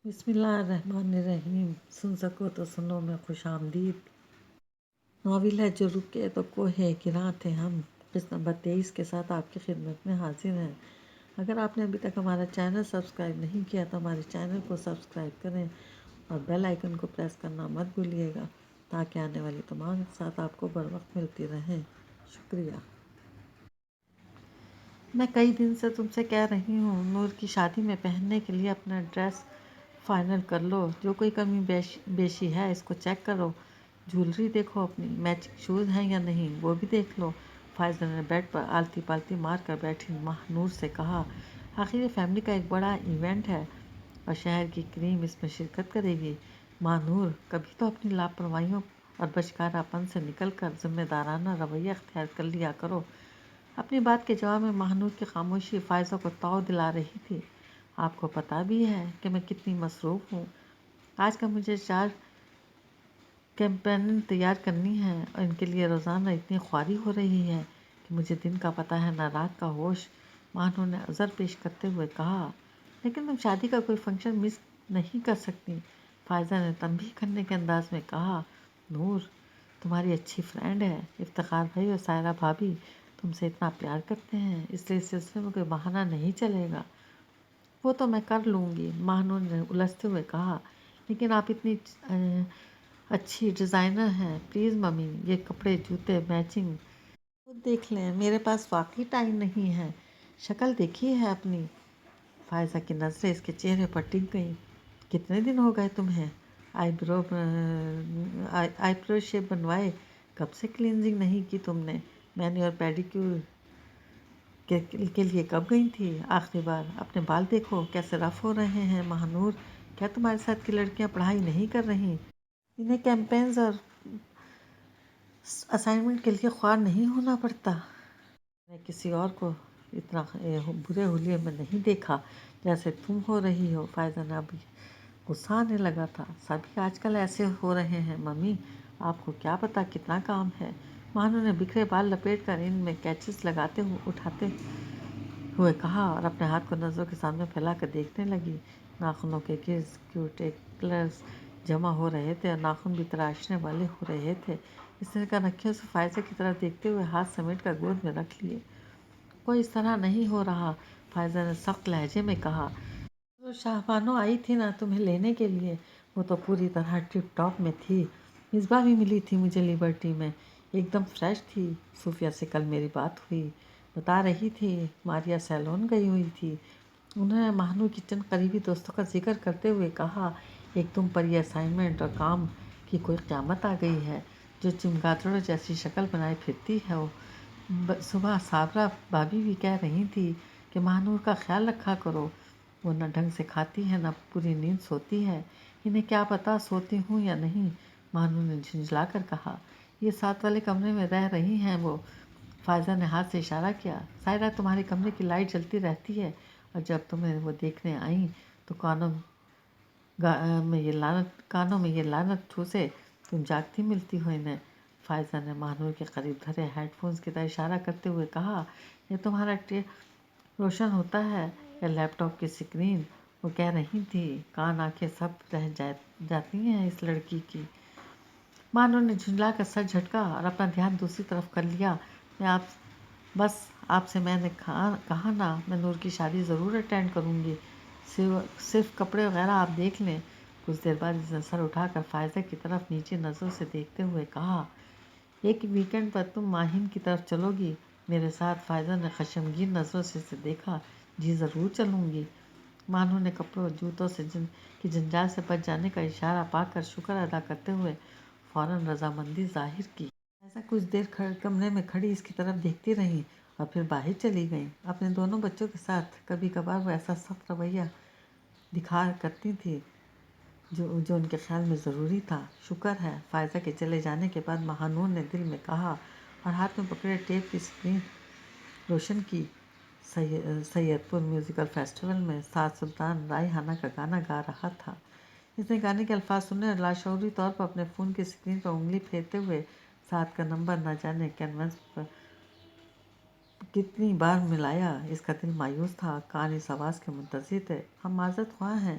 بسم اللہ الرحمن الرحیم۔ سن سکو تو سنو میں خوش آمدید ناول ہے جو رکے تو کوہ گراں تھے ہم، قسط نمبر 23 کے ساتھ آپ کی خدمت میں حاضر ہیں۔ اگر آپ نے ابھی تک ہمارا چینل سبسکرائب نہیں کیا تو ہمارے چینل کو سبسکرائب کریں اور بیل آئیکن کو پریس کرنا مت بھولیے گا تاکہ آنے والی تمام اقساط آپ کو بر وقت ملتی رہیں۔ شکریہ۔ میں کئی دن سے تم سے کہہ رہی ہوں، نور کی شادی میں پہننے کے لیے اپنا ڈریس فائنل کر لو، جو کوئی کمی بیشی ہے اس کو چیک کرو، جولری دیکھو، اپنی میچنگ شوز ہیں یا نہیں وہ بھی دیکھ لو۔ فائزہ نے بیڈ پر آلتی پالتی مار کر بیٹھی ماہ نور سے کہا، آخر یہ فیملی کا ایک بڑا ایونٹ ہے اور شہر کی کریم اس میں شرکت کرے گی۔ ماہ نور، کبھی تو اپنی لاپرواہیوں اور بچکارا پن سے نکل کر ذمہ دارانہ رویہ اختیار کر لیا کرو۔ اپنی بات کے جواب میں ماہ نور کی خاموشی فائزہ کو تاؤ دلا رہی تھی۔ آپ کو پتہ بھی ہے کہ میں کتنی مصروف ہوں۔ آج کل مجھے 4 کیمپین تیار کرنی ہیں اور ان کے لیے روزانہ اتنی خواری ہو رہی ہے کہ مجھے دن کا پتہ ہے نہ رات کا ہوش۔ ماہ نور نے عذر پیش کرتے ہوئے کہا، لیکن تم شادی کا کوئی فنکشن مس نہیں کر سکتی۔ فائزہ نے تنبیہ کرنے کے انداز میں کہا، نور تمہاری اچھی فرینڈ ہے، افتخار بھائی اور سائرہ بھابھی تم سے اتنا پیار کرتے ہیں، اس لیے اس سلسلے میں کوئی بہانہ نہیں چلے گا۔ وہ تو میں کر لوں گی، ماہ نور نے الجھتے ہوئے کہا، لیکن آپ اتنی اچھی ڈیزائنر ہیں، پلیز ممی یہ کپڑے جوتے میچنگ خود دیکھ لیں، میرے پاس واقعی ٹائم نہیں ہے۔ شکل دیکھی ہے اپنی؟ فائزہ کی نظریں اس کے چہرے پر ٹک گئیں۔ کتنے دن ہو گئے تمہیں؟ آئی برو شیپ بنوائے کب سے کلینزنگ نہیں کی تم نے؟ مینی اور پیڈیکیور کے لیے کب گئی تھی آخری بار؟ اپنے بال دیکھو کیسے رف ہو رہے ہیں۔ ماہ نور، کیا تمہارے ساتھ کی لڑکیاں پڑھائی نہیں کر رہی؟ انہیں کیمپینز اور اسائنمنٹ کے لیے خوار نہیں ہونا پڑتا؟ میں نے کسی اور کو اتنا برے حلیے میں نہیں دیکھا جیسے تم ہو رہی ہو۔ فائزہ نے اب غصہ آنے لگا تھا۔ سبھی آج کل ایسے ہو رہے ہیں ممی، آپ کو کیا پتا کتنا کام ہے۔ ماہ نور نے بکھرے بال لپیٹ کر ان میں کیچز اٹھاتے ہوئے کہا اور اپنے ہاتھ کو نظروں کے سامنے پھیلا کر دیکھنے لگی۔ ناخنوں کے گرد کیوٹیکلز جمع ہو رہے تھے اور ناخن بھی تراشنے والے ہو رہے تھے۔ اس نے کنکھیوں سے فائزہ کی طرف دیکھتے ہوئے ہاتھ سمیٹ کر گود میں رکھ لیے۔ کوئی اس طرح نہیں ہو رہا، فائزہ نے سخت لہجے میں کہا۔ وہ شاہبانو آئی تھی نا تمہیں لینے کے لیے، وہ تو پوری طرح ٹپ ٹاپ میں تھی۔ مصباح بھی ملی تھی مجھے لیبرٹی میں، ایک دم فریش تھی۔ صوفیہ سے کل میری بات ہوئی، بتا رہی تھی ماریا سیلون گئی ہوئی تھی۔ انہوں نے ماہ نور کی چند قریبی دوستوں کا ذکر کرتے ہوئے کہا، ایک تم پر یہ اسائنمنٹ اور کام کی کوئی قیامت آ گئی ہے جو چمگادڑوں جیسی شکل بنائے پھرتی ہے۔ صبح صابرہ بھابھی بھی کہہ رہی تھی کہ ماہ نور کا خیال رکھا کرو، وہ نہ ڈھنگ سے کھاتی ہے نہ پوری نیند سوتی ہے۔ انہیں کیا پتا سوتی ہوں یا نہیں، ماہ نور نے جھنجھلا کر کہا۔ یہ ساتھ والے کمرے میں رہ رہی ہیں وہ۔ فائزہ نے ہاتھ سے اشارہ کیا۔ سائرہ تمہارے کمرے کی لائٹ جلتی رہتی ہے اور جب تمہیں وہ دیکھنے آئیں تو کانوں میں یہ لعنت ٹھوسے تم جاگتی ملتی ہو انہیں۔ فائزہ نے ماہ نور کے قریب دھرے ہیڈ فونز کی طرف اشارہ کرتے ہوئے کہا، یہ تمہارا روشن ہوتا ہے یا لیپ ٹاپ کی اسکرین؟ وہ کہہ رہی تھی، کان آنکھیں سب رہ جاتی ہیں اس لڑکی کی۔ ماہ نور نے جھنجلا کر سر جھٹکا اور اپنا دھیان دوسری طرف کر لیا۔ بس آپ سے میں نے کہا نا، میں نور کی شادی ضرور اٹینڈ کروں گی، صرف کپڑے وغیرہ آپ دیکھ لیں۔ کچھ دیر بعد اس نے سر اٹھا کر فائزہ کی طرف نیچے نظروں سے دیکھتے ہوئے کہا، ایک ویکینڈ پر تم ماہین کی طرف چلو گی میرے ساتھ؟ فائزہ نے خشمگین نظروں سے اسے دیکھا۔ جی ضرور چلوں گی۔ ماہ نور نے کپڑوں اور جوتوں کی جنجال سے بچ جانے کا اشارہ پا کر شکر ادا کرتے ہوئے فوراً رضامندی ظاہر کی۔ فائزہ کچھ دیر کمرے میں کھڑی اس کی طرف دیکھتی رہی اور پھر باہر چلی گئیں۔ اپنے دونوں بچوں کے ساتھ کبھی کبھار وہ ایسا سخت رویہ دکھا کرتی تھی جو ان کے خیال میں ضروری تھا۔ شکر ہے، فائزہ کے چلے جانے کے بعد ماہ نور نے دل میں کہا اور ہاتھ میں پکڑے ٹیپ کی اسکرین روشن کی۔ سید پور میوزیکل فیسٹیول میں سعد سلطان رائحانہ کا گانا گا رہا تھا۔ اس نے گانے کے الفاظ سنے اور لاشعوری طور پر اپنے فون کی اسکرین پر انگلی پھیرتے ہوئے سعد کا نمبر نہ جانے کینوس پر کتنی بار ملایا۔ اس کا دل مایوس تھا، کان اس آواز کے منتظر تھے، ہم معذرت خواہ ہیں،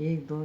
1 2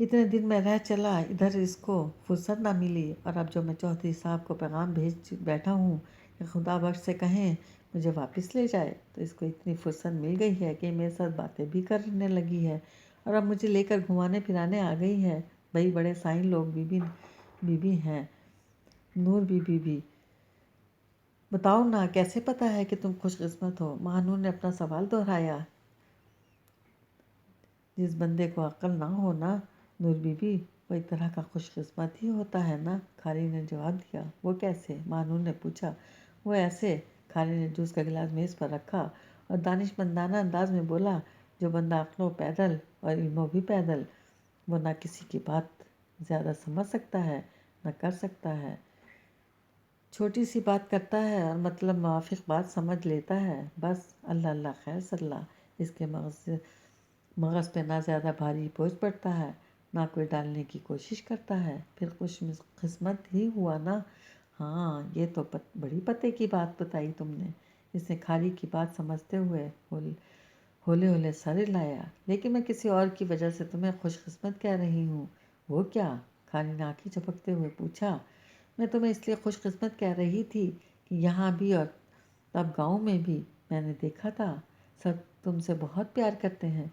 اتنے دن میں رہ چلا، ادھر اس کو فرصت نہ ملی، اور اب جو میں چودھری صاحب کو پیغام بھیج بیٹھا ہوں کہ خدا بخش سے کہیں مجھے واپس لے جائے، تو اس کو اتنی فرصت مل گئی ہے کہ میرے ساتھ باتیں بھی کرنے لگی ہے، اور اب مجھے لے کر گھمانے پھرانے آ گئی ہے۔ بھائی بڑے سائن لوگ بی بی ہیں، نور بی بھی۔ بتاؤ نا کیسے پتہ ہے کہ تم خوش قسمت ہو؟ مہانور نے اپنا سوال دہرایا۔ جس بندے کو عقل نہ ہو نا نور بی بی، وہ ایک طرح کا خوش قسمت ہی ہوتا ہے نا، کھاری نے جواب دیا۔ وہ کیسے؟ مہانور نے پوچھا۔ وہ ایسے، کھاری نے جوس کا گلاس میز پر رکھا اور دانشمندانہ انداز میں بولا، جو بندہ عقلوں پیدل اور علموں بھی پیدل، وہ نہ کسی کی بات زیادہ سمجھ سکتا ہے نہ کر سکتا ہے، چھوٹی سی بات کرتا ہے اور مطلب موافق بات سمجھ لیتا ہے، بس اللہ اللہ خیر صلی اللہ۔ اس کے مغز پہ نہ زیادہ بھاری بوجھ پڑتا ہے، نہ کوئی ڈالنے کی کوشش کرتا ہے، پھر خوش قسمت ہی ہوا نا۔ ہاں یہ تو بڑی پتے کی بات بتائی تم نے، اس نے کھاری کی بات سمجھتے ہوئے ہولے ہولے سر ہلایا۔ لیکن میں کسی اور کی وجہ سے تمہیں خوش قسمت کہہ رہی ہوں۔ وہ کیا؟ کھاری نے آنکھیں جھپکتے ہوئے پوچھا۔ میں تمہیں اس لیے خوش قسمت کہہ رہی تھی کہ یہاں بھی اور تب گاؤں میں بھی میں نے دیکھا تھا، سب تم سے بہت پیار کرتے ہیں،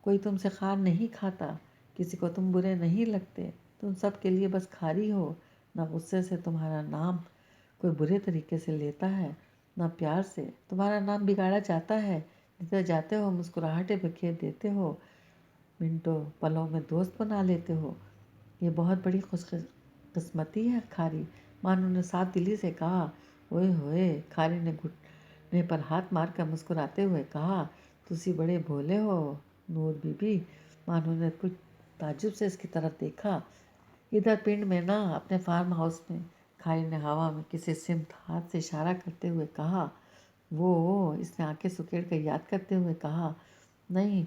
کوئی تم سے خار نہیں کھاتا، کسی کو تم برے نہیں لگتے، تم سب کے لیے بس کھاری ہو، نہ غصے سے تمہارا نام کوئی برے طریقے سے لیتا ہے، نہ پیار سے تمہارا نام بگاڑا جاتا ہے، جدھر جاتے ہو مسکراہٹیں بکھیر دیتے ہو، منٹوں پلوں میں دوست بنا لیتے ہو، یہ بہت بڑی خوش قسمتی ہے کھاری، مانو نے صاف دلی سے کہا۔ اوئے ہوئے، کھاری نے گھٹنے پر ہاتھ مار کر مسکراتے ہوئے کہا، تسی بڑے بھولے ہو نور بی بی۔ مانو نے کچھ تعجب سے اس کی طرف دیکھا۔ ادھر پنڈ میں نا، اپنے فارم ہاؤس میں، کھاری نے ہوا میں کسی سمت ہاتھ سے اشارہ کرتے ہوئے کہا۔ وہ، اس نے آنکھیں سکیڑ کر یاد کرتے ہوئے کہا، نہیں،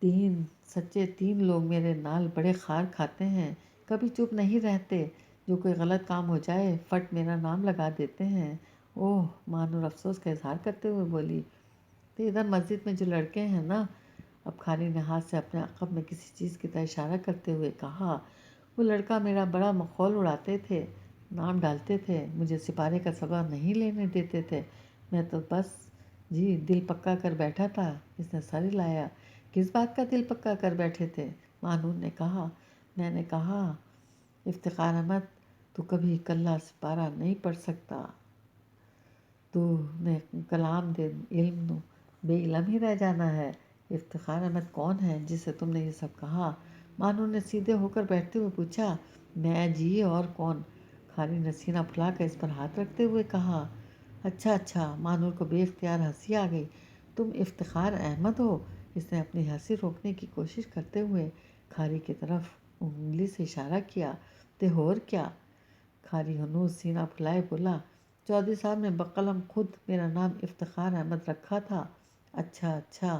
تین لوگ میرے نال بڑے خار کھاتے ہیں، کبھی چپ نہیں رہتے، جو کوئی غلط کام ہو جائے فٹ میرا نام لگا دیتے ہیں۔ اوہ، مانور افسوس کا اظہار کرتے ہوئے بولی۔ تو ادھر مسجد میں جو لڑکے ہیں نا، اب کھاری نے ہاتھ سے اپنے عقب میں کسی چیز کی طرف اشارہ کرتے ہوئے کہا، وہ لڑکا میرا بڑا مخول اڑاتے تھے، نام ڈالتے تھے، مجھے سپارے کا سبق نہیں لینے دیتے تھے، میں تو بس جی دل پکا کر بیٹھا تھا۔ اس نے سر ہلایا۔ کس بات کا دل پکا کر بیٹھے تھے؟ مانور نے کہا۔ میں نے کہا، افتخار احمد، تو کبھی کلہ سپارہ نہیں پڑھ سکتا، تو نے کلام دے علم نو بے علم ہی رہ جانا ہے۔ افتخار احمد کون ہے جسے تم نے یہ سب کہا؟ مانور نے سیدھے ہو کر بیٹھتے ہوئے پوچھا۔ میں جی، اور کون؟ کھاری نے سینہ پھلا کر اس پر ہاتھ رکھتے ہوئے کہا۔ اچھا اچھا، مانور کو بے اختیار ہنسی آ گئی۔ تم افتخار احمد ہو؟ اس نے اپنی ہنسی روکنے کی کوشش کرتے ہوئے کھاری کی طرف انگلی سے اشارہ کیا۔ تے ہور کیا؟ کھاری ہنوز سینہ پھلائے بولا، چودھری صاحب نے بقلم خود میرا نام افتخار احمد رکھا تھا۔ اچھا اچھا۔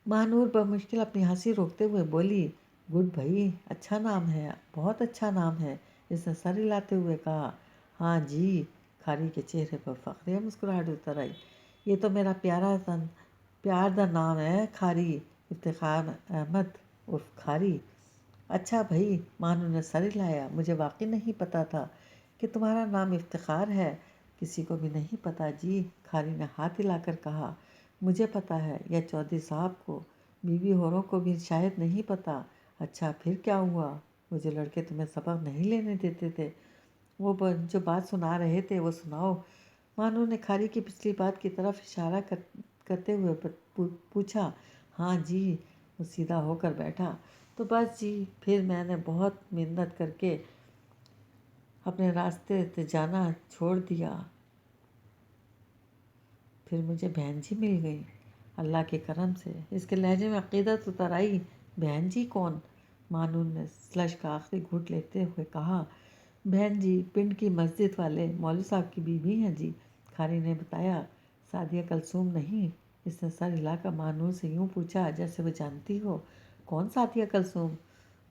مہانور بمشکل اپنی ہنسی روکتے ہوئے بولی، گڈ بھائی، اچھا نام ہے، بہت اچھا نام ہے۔ اس نے سر ہلاتے ہوئے کہا۔ ہاں جی، کھاری کے چہرے پر فخریہ مسکراہٹ اتر آئی۔ یہ تو میرا پیار دا نام ہے کھاری، افتخار احمد عرف کھاری۔ اچھا بھائی، مانو نے سر ہلایا، مجھے واقعی نہیں پتا تھا کہ تمہارا نام افتخار ہے۔ کسی کو بھی نہیں پتا جی، کھاری نے ہاتھ ہلا کر کہا۔ مجھے پتا ہے، یا چودھری صاحب کو، بیوی ہوروں کو بھی شاید نہیں پتا۔ اچھا پھر کیا ہوا؟ وہ جو لڑکے تمہیں سبق نہیں لینے دیتے تھے، وہ جو بات سنا رہے تھے، وہ سناؤ۔ مانو نے کھاری کی پچھلی بات کی طرف اشارہ کرتے ہوئے پوچھا۔ ہاں جی، وہ سیدھا ہو کر بیٹھا۔ تو بس جی، پھر میں نے بہت محنت کر کے اپنے راستے سے جانا چھوڑ دیا، پھر مجھے بہن جی مل گئی اللہ کے کرم سے۔ اس کے لہجے میں عقیدت اتر آئی۔ بہن جی کون؟ مانور نے سلش کا آخری گھونٹ لیتے ہوئے کہا۔ بہن جی پنڈ کی مسجد والے مولوی صاحب کی بیوی ہیں جی، کھاری نے بتایا۔ سعدیہ کلثوم نہیں؟ اس نے سر ہلا کر مانور سے یوں پوچھا جیسے وہ جانتی ہو۔ کون سعدیہ کلثوم؟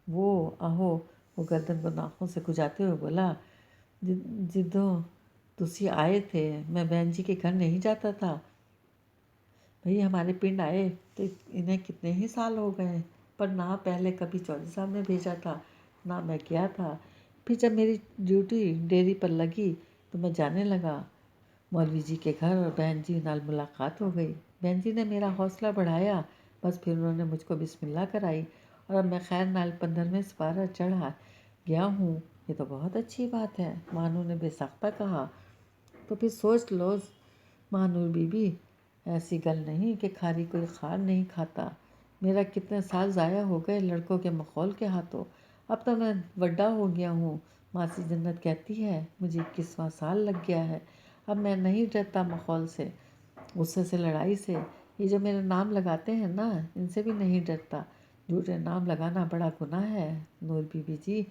وہ اہو، وہ گردن کو ناخن سے کھجاتے ہوئے بولا، جدوں تسی آئے تھے میں بہن جی کے گھر نہیں جاتا تھا۔ بھئی ہمارے پنڈ آئے تو انہیں کتنے ہی سال ہو گئے، پر نہ پہلے کبھی چودھری صاحب نے بھیجا تھا نہ میں گیا تھا۔ پھر جب میری ڈیوٹی ڈیری پر لگی تو میں جانے لگا۔ مولوی جی کے گھر اور بہن جی نال ملاقات ہو گئی۔ بہن جی نے میرا حوصلہ بڑھایا، بس پھر انہوں نے مجھ کو بسم اللہ کرائی اور اب میں خیر نال 15ویں سپارہ چڑھا گیا ہوں۔ یہ تو بہت اچھی بات ہے، مانو نے بے ساختہ کہا۔ تو پھر سوچ لو مہانور بی بی، ایسی گل نہیں کہ کھاری کوئی خار نہیں کھاتا۔ میرا کتنے سال ضائع ہو گئے لڑکوں کے مخول کے ہاتھوں، اب تو میں وڈا ہو گیا ہوں۔ ماسی جنت کہتی ہے مجھے 21واں سال لگ گیا ہے، اب میں نہیں ڈرتا مخول سے، غصے سے، لڑائی سے۔ یہ جو میرے نام لگاتے ہیں نا، ان سے بھی نہیں ڈرتا۔ جھوٹے نام لگانا بڑا گناہ ہے نور بی بی جی۔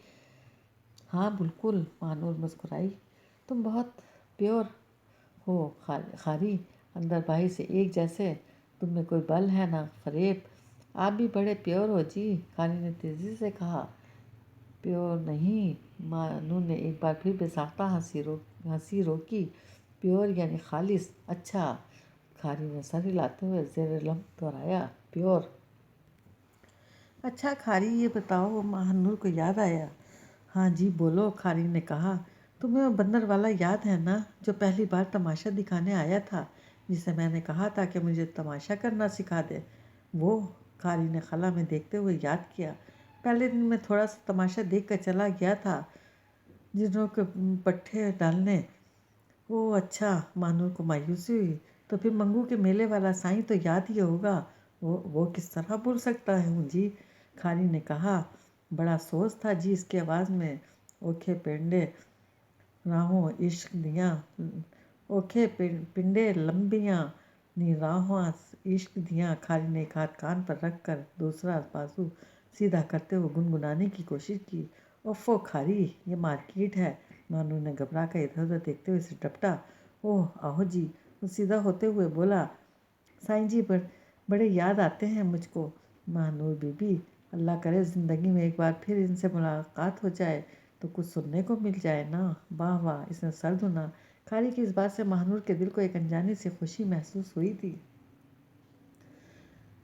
ہاں بالکل، مہانور مسکرائی۔ تم بہت پیور ہو خاری، اندر باہر سے ایک جیسے، تم میں کوئی بل ہے نہ فریب۔ آپ بھی بڑے پیور ہو جی، خاری نے تیزی سے کہا۔ پیور نہیں، مانو نے ایک بار پھر بے ساختہ ہنسی روکی۔ پیور یعنی خالص۔ اچھا، خاری نے سر ہلاتے ہوئے زیر لب دہرایا، پیور۔ اچھا خاری، یہ بتاؤ، مہانور کو یاد آیا۔ ہاں جی بولو، خاری نے کہا۔ تمہیں وہ بندر والا یاد ہے نا جو پہلی بار تماشا دکھانے آیا تھا، جسے میں نے کہا تھا کہ مجھے تماشا کرنا سکھا دے؟ وہ، خاری نے خلا میں دیکھتے ہوئے یاد کیا۔ پہلے دن میں تھوڑا سا تماشا دیکھ کر چلا گیا تھا، جنوں کے پٹھے ڈالنے۔ اوہ اچھا، مہانور کو مایوسی ہوئی۔ تو پھر منگو کے میلے والا سائیں تو یاد ہی ہوگا۔ وہ کس طرح بھول سکتا ہوں جی، خاری نے کہا۔ بڑا سوز تھا جی اس کی آواز میں۔ اوکھے پنڈے راہوں عشق دیاں، اوکھے پنڈے لمبیاں نی راہواں عشق دیاں۔ خاری نے ایک ہاتھ کان پر رکھ کر دوسرا بازو سیدھا کرتے ہوئے گنگنانے کی کوشش کی۔ اوفو خاری، یہ مارکیٹ ہے۔ مانو نے گھبرا کر ادھر ادھر دیکھتے ہوئے اسے ڈپٹا۔ اوہ آہو جی، وہ سیدھا ہوتے ہوئے بولا۔ سائیں جی بڑے یاد آتے ہیں مجھ کو۔ مہانور بی بی، اللہ کرے زندگی میں ایک بار پھر ان سے ملاقات ہو جائے تو کچھ سننے کو مل جائے نا۔ واہ واہ، اس نے سر دھنا۔ خاری کی اس بات سے مہانور کے دل کو ایک انجانی سی خوشی محسوس ہوئی تھی۔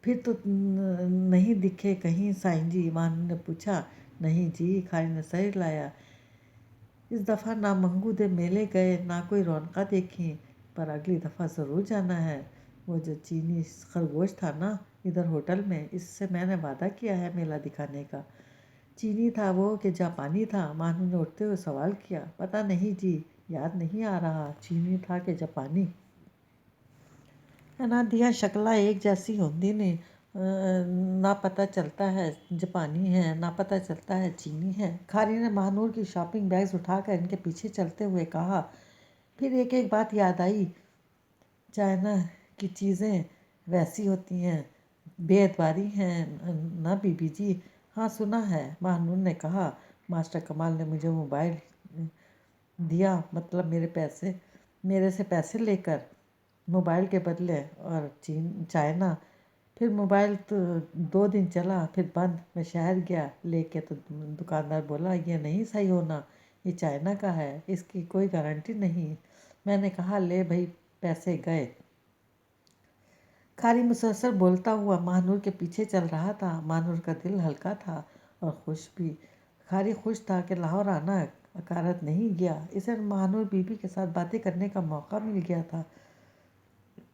پھر تو نہیں دکھے کہیں سائیں جی؟ مہانور نے پوچھا۔ نہیں جی، خاری نے سر ہلایا۔ اس دفعہ نہ منگو دے میلے گئے نہ کوئی رونقاں دیکھیں، پر اگلی دفعہ ضرور جانا ہے۔ وہ جو چینی خرگوش تھا نا ادھر ہوٹل میں، اس سے میں نے وعدہ کیا ہے میلہ دکھانے کا۔ چینی تھا وہ کہ جاپانی تھا؟ مانو نے اٹھتے ہوئے سوال کیا۔ پتہ نہیں جی، یاد نہیں آ رہا، چینی تھا کہ جاپانی۔ انہاں دیاں شکلاں ایک جیسی ہوندی نے، نہ پتہ چلتا ہے جاپانی ہے نہ پتہ چلتا ہے چینی ہے۔ خاری نے مہانور کی شاپنگ بیگز اٹھا کر ان کے پیچھے چلتے ہوئے کہا۔ پھر ایک ایک بات یاد آئی۔ چائنا کی چیزیں ویسی ہوتی ہیں، بے اعتباری ہیں نا بی بی جی؟ ہاں سنا ہے، مہانور نے کہا۔ ماسٹر کمال نے مجھے موبائل دیا، مطلب میرے سے پیسے لے کر، موبائل کے بدلے، اور چائنا۔ پھر موبائل تو 2 دن چلا پھر بند۔ میں شہر گیا لے کے تو دکاندار بولا یہ نہیں صحیح ہونا، یہ چائنا کا ہے، اس کی کوئی گارنٹی نہیں۔ میں نے کہا لے بھائی، پیسے گئے۔ خاری مسلسل بولتا ہوا مہانور کے پیچھے چل رہا تھا۔ مہانور کا دل ہلکا تھا اور خوش بھی۔ خاری خوش تھا کہ لاہور آنا اکارت نہیں گیا، اسے مہانور بی بی کے ساتھ باتیں کرنے کا موقع مل گیا تھا۔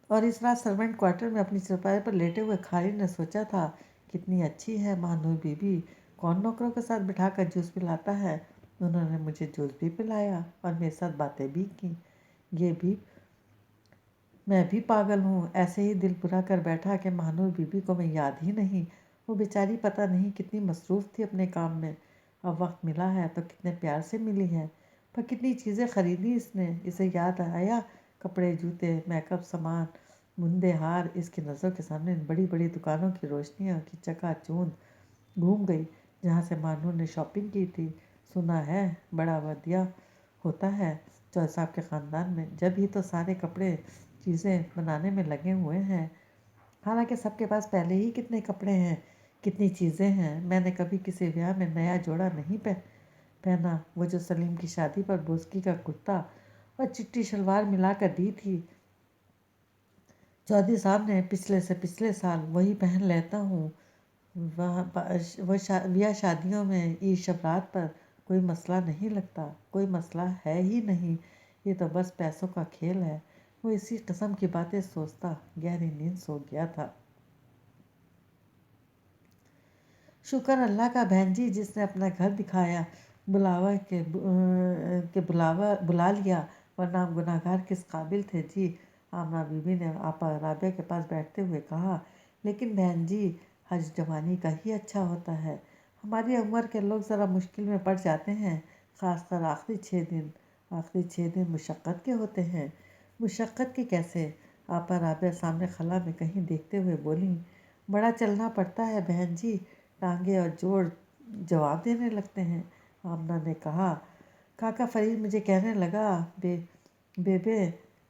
اور اس رات سرونٹ کوارٹر میں اپنی چارپائی پر لیٹے ہوئے خاری نے سوچا تھا، کتنی اچھی ہے مہانور بی بی، کون نوکروں کے ساتھ بٹھا کر جوس پلاتا ہے؟ انہوں نے مجھے جوس بھی پلایا اور میرے ساتھ باتیں بھی کیں۔ یہ بھی، میں بھی پاگل ہوں، ایسے ہی دل برا کر بیٹھا کہ مہانور بی بی کو میں یاد ہی نہیں۔ وہ بیچاری پتہ نہیں کتنی مصروف تھی اپنے کام میں، اب وقت ملا ہے تو کتنے پیار سے ملی ہے، پر کتنی چیزیں خریدی اس نے۔ اسے یاد آیا کپڑے، جوتے، میک اپ سامان، مندے، ہار۔ اس کی نظروں کے سامنے ان بڑی بڑی دکانوں کی روشنیوں کی چکا چوند گھوم گئی جہاں سے مہانور نے شاپنگ کی تھی۔ سنا ہے بڑا ودیع ہوتا ہے چودھری صاحب کے خاندان میں، جب ہی تو سارے کپڑے چیزیں بنانے میں لگے ہوئے ہیں۔ حالانکہ سب کے پاس پہلے ہی کتنے کپڑے ہیں، کتنی چیزیں ہیں۔ میں نے کبھی کسی بیاہ میں نیا جوڑا نہیں پہنا، وہ جو سلیم کی شادی پر بوسکی کا کرتا اور چٹی شلوار ملا کر دی تھی، چودھری صاحب نے پچھلے سے پچھلے سال وہی پہن لیتا ہوں۔ بیاہ شادیوں میں عید شبرات پر کوئی مسئلہ نہیں لگتا، کوئی مسئلہ ہے ہی نہیں، یہ تو بس پیسوں کا کھیل ہے۔ وہ اسی قسم کی باتیں سوچتا گہری نیند سو گیا تھا۔ شکر اللہ کا بہن جی جس نے اپنا گھر دکھایا، بلا لیا، ورنہ ہم گناہ گار کس قابل تھے جی۔ آمنہ بی بی نے آپا رابعہ کے پاس بیٹھتے ہوئے کہا، لیکن بہن جی حج جوانی کا ہی اچھا ہوتا ہے۔ ہماری عمر کے لوگ ذرا مشکل میں پڑ جاتے ہیں، خاص کر آخری 6 دن۔ آخری 6 دن مشقت کے ہوتے ہیں۔ مشقت کے کیسے؟ آپا رابعہ سامنے خلا میں کہیں دیکھتے ہوئے بولیں، بڑا چلنا پڑتا ہے بہن جی، ٹانگیں اور جوڑ جواب دینے لگتے ہیں۔ آمنہ نے کہا، کاکا فرید مجھے کہنے لگا بیبے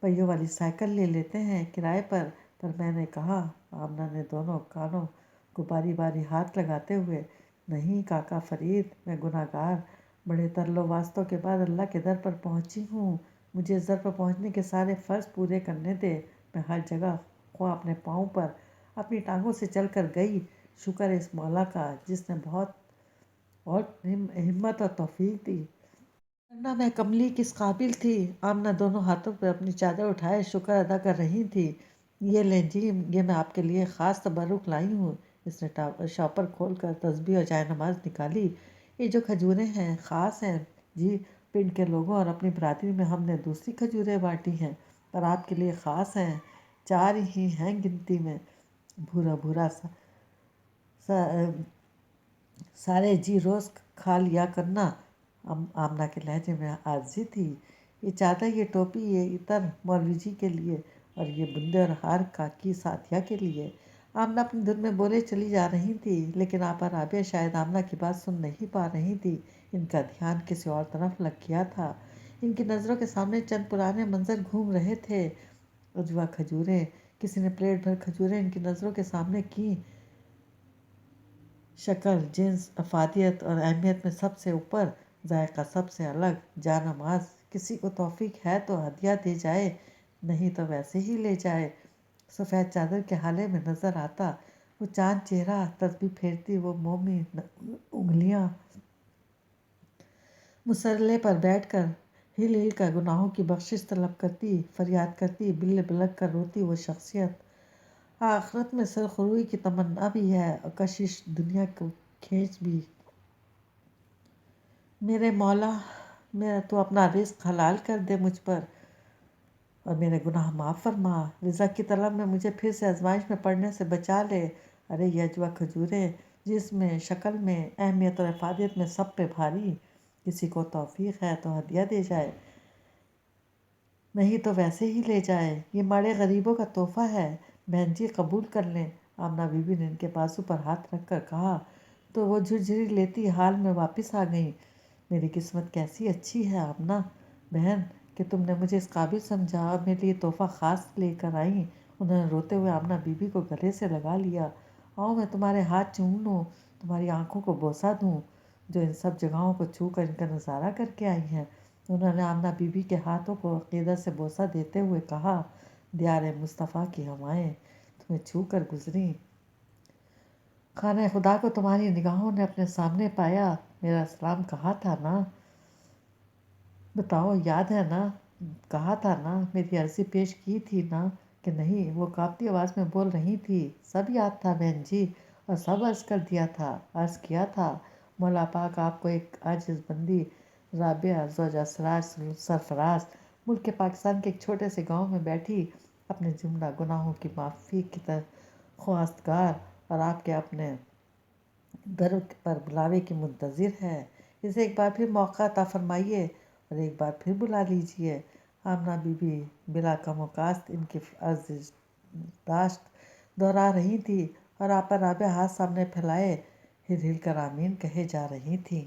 پہیوں والی سائیکل لے لیتے ہیں کرائے پر میں نے کہا۔ آمنہ نے دونوں کانوں کو باری باری ہاتھ لگاتے ہوئے، نہیں کاکا فرید، میں گناہ گار، بڑے ترل و واسطوں کے بعد اللہ کے در پر پہنچی ہوں، مجھے اس در پر پہنچنے کے سارے فرض پورے کرنے دے۔ میں ہر جگہ خواہ اپنے پاؤں پر اپنی ٹانگوں سے چل کر گئی، شکر ہے اس مولا کا جس نے بہت اور ہمت اور توفیق دی، ورنہ میں کملی کس قابل تھی۔ آمنہ دونوں ہاتھوں پہ اپنی چادر اٹھائے شکر ادا کر رہی تھی۔ یہ لیں جی، یہ میں آپ کے لیے خاص تبرک لائی ہوں۔ اس نے شاپر کھول کر تسبیح اور جائے نماز نکالی۔ یہ جو کھجوریں ہیں خاص ہیں جی، پنڈ کے لوگوں اور اپنی برادری میں ہم نے دوسری کھجوریں بانٹی ہیں، پر آپ کے لیے خاص ہیں، 4 ہی ہیں گنتی میں۔ بھورا بھورا سارے جی روز کھا لیا کرنا۔ آمنہ کے لہجے میں عاجزی تھی۔ یہ چادر، یہ ٹوپی، یہ عطر مولوی جی کے لیے، اور یہ بندے اور ہار کاکی ساتھیہ کے لیے۔ آمنہ اپنی دھن میں بولے چلی جا رہی تھی، لیکن آپا رابعہ شاید آمنہ کی بات سن نہیں پا رہی تھی، ان کا دھیان کسی اور طرف لگ گیا تھا۔ ان کی نظروں کے سامنے چند پرانے منظر گھوم رہے تھے۔ عجوہ کھجوریں، کسی نے پلیٹ بھر کھجوریں ان کی نظروں کے سامنے کیں۔ شکل، جنس، افادیت اور اہمیت میں سب سے اوپر، ذائقہ سب سے الگ، جانماز، کسی کو توفیق ہے تو ہدیہ دے جائے، نہیں تو ویسے ہی لے جائے۔ سفید چادر کے ہالے میں نظر آتا وہ چاند چہرہ، تسبیح پھیرتی وہ مومی انگلیاں، مصلے پر بیٹھ کر ہل ہل کر گناہوں کی بخشش طلب کرتی، فریاد کرتی، بلے بلک کر روتی وہ شخصیت۔ آخرت میں سرخروئی کی تمنا بھی ہے اور کشش دنیا کو کھینچ بھی۔ میرے مولا، میرا تو اپنا رزق حلال کر دے مجھ پر، اور میرے گناہ معاف فرما، رزق کی طلب میں مجھے پھر سے آزمائش میں پڑنے سے بچا لے۔ ارے یہ عجوہ کھجوریں، جس میں، شکل میں، اہمیت اور افادیت میں سب پہ بھاری، کسی کو توفیق ہے تو ہدیہ دے جائے، نہیں تو ویسے ہی لے جائے، یہ ماڑے غریبوں کا تحفہ ہے، بہن جی قبول کر لیں۔ آمنہ بی بی نے ان کے بازو پر ہاتھ رکھ کر کہا، تو وہ جھرجھری لیتی حال میں واپس آ گئیں۔ میری قسمت کیسی اچھی ہے آمنہ بہن کہ تم نے مجھے اس قابل سمجھا اور میرے لیے تحفہ خاص لے کر آئیں۔ انہوں نے روتے ہوئے آمنہ بی بی کو گلے سے لگا لیا۔ آؤ میں تمہارے ہاتھ چوم لوں، تمہاری آنکھوں کو بوسہ دوں، جو ان سب جگہوں کو چھو کر ان کا نظارہ کر کے آئی ہیں۔ انہوں نے آمنہ بی بی کے ہاتھوں کو عقیدت سے بوسہ دیتے ہوئے کہا، دیار مصطفیٰ کی ہوائیں تمہیں چھو کر گزریں، خانہ خدا کو تمہاری نگاہوں نے اپنے سامنے پایا، میرا سلام کہا تھا نا، بتاؤ یاد ہے نا، کہا تھا نا، میری عرضی پیش کی تھی نا کہ نہیں؟ وہ کانپتی آواز میں بول رہی تھی، سب یاد تھا بہن جی، اور سب عرض کیا تھا، مولا پاک آپ کو ایک عاجز بندی رابعہ زوجہ سراج سرفراز، ملک پاکستان کے ایک چھوٹے سے گاؤں میں بیٹھی اپنے جملہ گناہوں کی معافی کی خواستگار اور آپ کے اپنے در پر بلاوے کی منتظر ہے، اسے ایک بار پھر موقع عطا فرمائیے اور ایک بار پھر بلا لیجیے۔ آمنہ بی بی بلا کم و کاست ان کی عرض داشت دہرا رہی تھی اور آپا رابعہ ہاتھ سامنے پھیلائے ہل ہل کر آمین کہے جا رہی تھیں۔